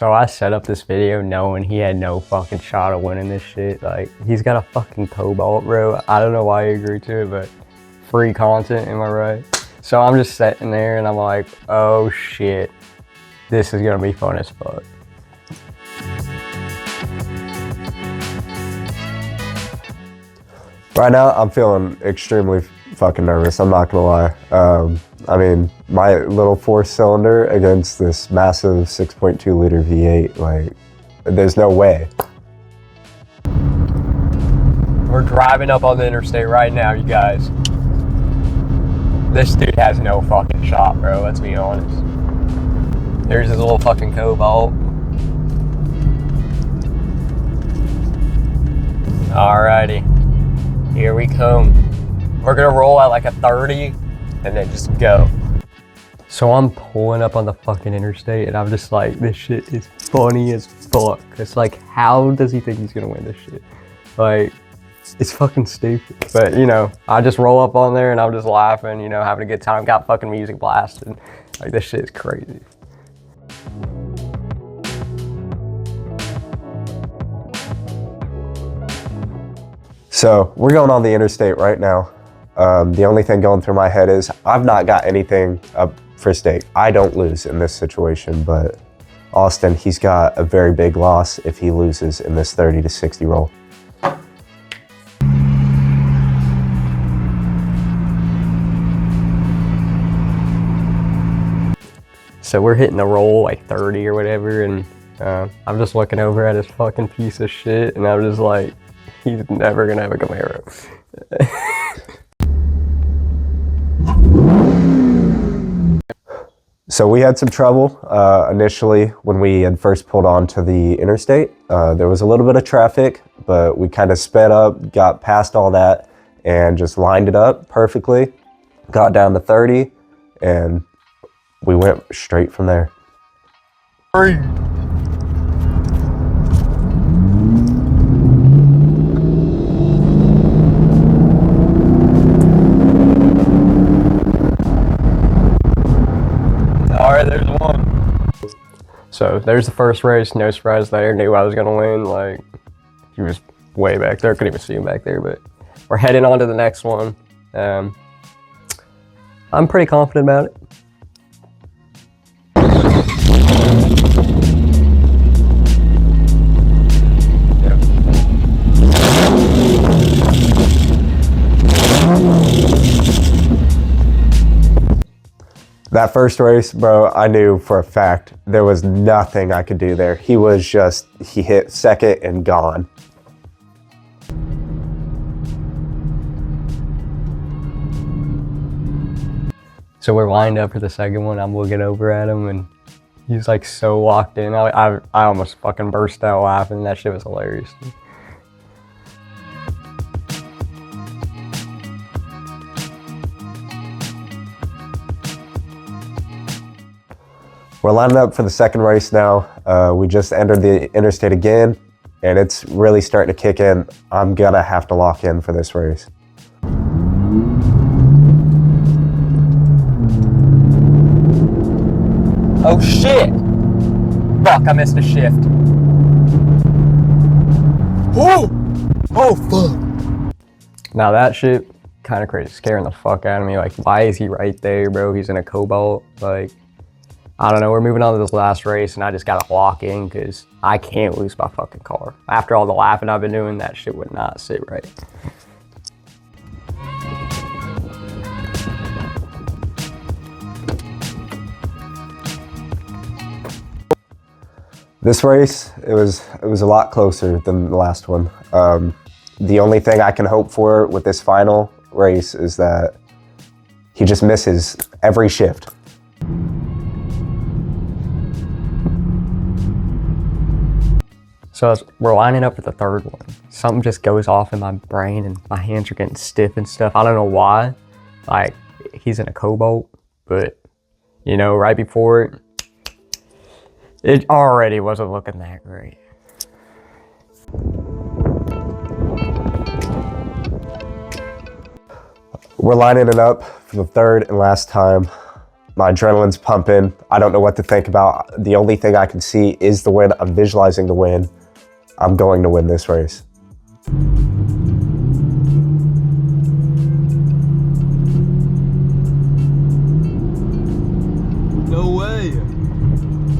So I set up this video knowing he had no fucking shot of winning this shit. Like, he's got a fucking cobalt, bro. I don't know why he agreed to it, but free content, am I right? So I'm just sitting there and I'm like, oh shit, this is gonna be fun as fuck. Right now, I'm feeling extremely fucking nervous, I'm not gonna lie. I mean, my little 4-cylinder against this massive 6.2 liter V8, like, there's no way. We're driving up on the interstate right now, you guys. This dude has no fucking shot, bro, let's be honest. There's his little fucking cobalt. Alrighty, here we come. We're gonna roll at like a 30 and then just go. So I'm pulling up on the fucking interstate and I'm just like, this shit is funny as fuck. It's like, how does he think he's gonna win this shit? Like, it's fucking stupid. But you know, I just roll up on there and I'm just laughing, you know, having a good time. Got fucking music blasting. Like, this shit is crazy. So we're going on the interstate right now. The only thing going through my head is I've not got anything up for stake. I don't lose in this situation, but Austin, he's got a very big loss if he loses in this 30 to 60 roll. So we're hitting the roll like 30 or whatever, and I'm just looking over at his fucking piece of shit, and I'm just like, he's never gonna have a Camaro. So we had some trouble initially when we had first pulled onto the interstate. There was a little bit of traffic, but we kind of sped up, got past all that, and just lined it up perfectly. Got down to 30, and we went straight from there. Alright, there's one. So there's the first race, no surprise there. Knew I was gonna win. Like, he was way back there. Couldn't even see him back there, but we're heading on to the next one. I'm pretty confident about it. That first race, bro, I knew for a fact there was nothing I could do there. He hit second and gone. So we're lined up for the second one. I'm looking over at him and he's like so locked in. I almost fucking burst out laughing. That shit was hilarious. We're lining up for the second race now. We just entered the interstate again, and it's really starting to kick in. I'm gonna have to lock in for this race. Oh shit! Fuck, I missed a shift. Oh fuck! Now that shit, kind of crazy, scaring the fuck out of me. Like, why is he right there, bro? He's in a Cobalt. Like, I don't know, we're moving on to this last race and I just gotta lock in because I can't lose my fucking car. After all the laughing I've been doing, that shit would not sit right. This race, it was a lot closer than the last one. The only thing I can hope for with this final race is that he just misses every shift. So we're lining up for the third one. Something just goes off in my brain and my hands are getting stiff and stuff. I don't know why. Like, he's in a Cobalt, but you know, right before it, it already wasn't looking that great. We're lining it up for the third and last time. My adrenaline's pumping. I don't know what to think about. The only thing I can see is the win. I'm visualizing the win. I'm going to win this race. No way.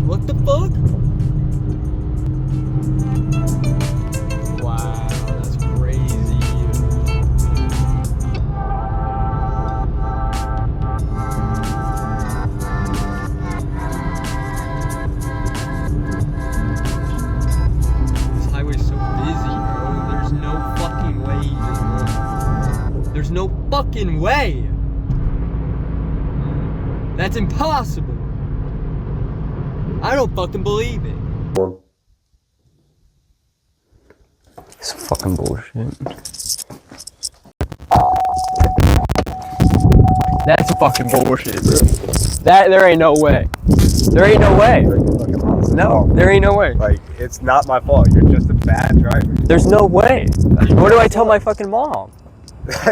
What the fuck? Wow, that's crazy. This highway's so busy, bro. There's no fucking way he just won. There's no fucking way. That's impossible. I don't fucking believe it. It's fucking bullshit. That's fucking bullshit, bro. There ain't no way. There ain't no way. No, there ain't no way. Like, it's not my fault. You're just a bad driver. There's no way. What do I tell my fucking mom?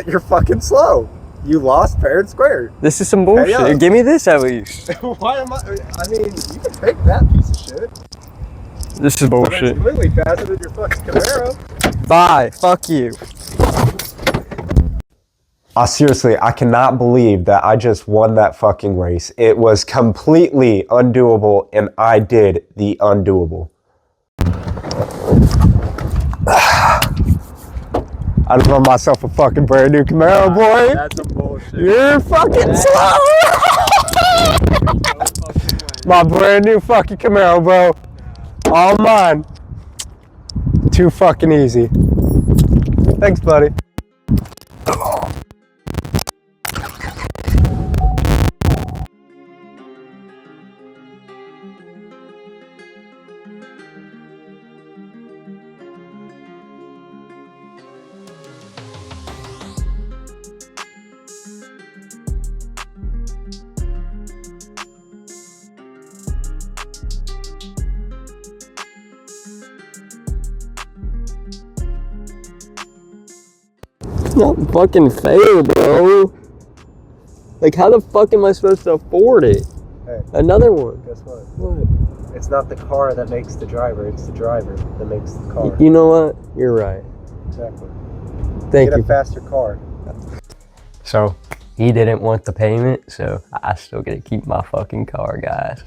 You're fucking slow. You lost fair and square. This is some bullshit. Hey, Give me this at least. Why am I mean, you can take that piece of shit. This is bullshit. It's clearly faster than your fucking Camaro. Bye. Fuck you. Seriously, I cannot believe that I just won that fucking race. It was completely undoable, and I did the undoable. I just won myself a fucking brand new Camaro, boy. That's some bullshit. You're fucking slow. My brand new fucking Camaro, bro. All mine. Too fucking easy. Thanks, buddy. Not fucking fair, bro. Like, how the fuck am I supposed to afford it? Hey, another one. guess what? What? It's not the car that makes the driver, it's the driver that makes the car. You know what? You're right. Exactly. Thank Get you. a faster car. So, he didn't want the payment, so I still get to keep my fucking car, guys.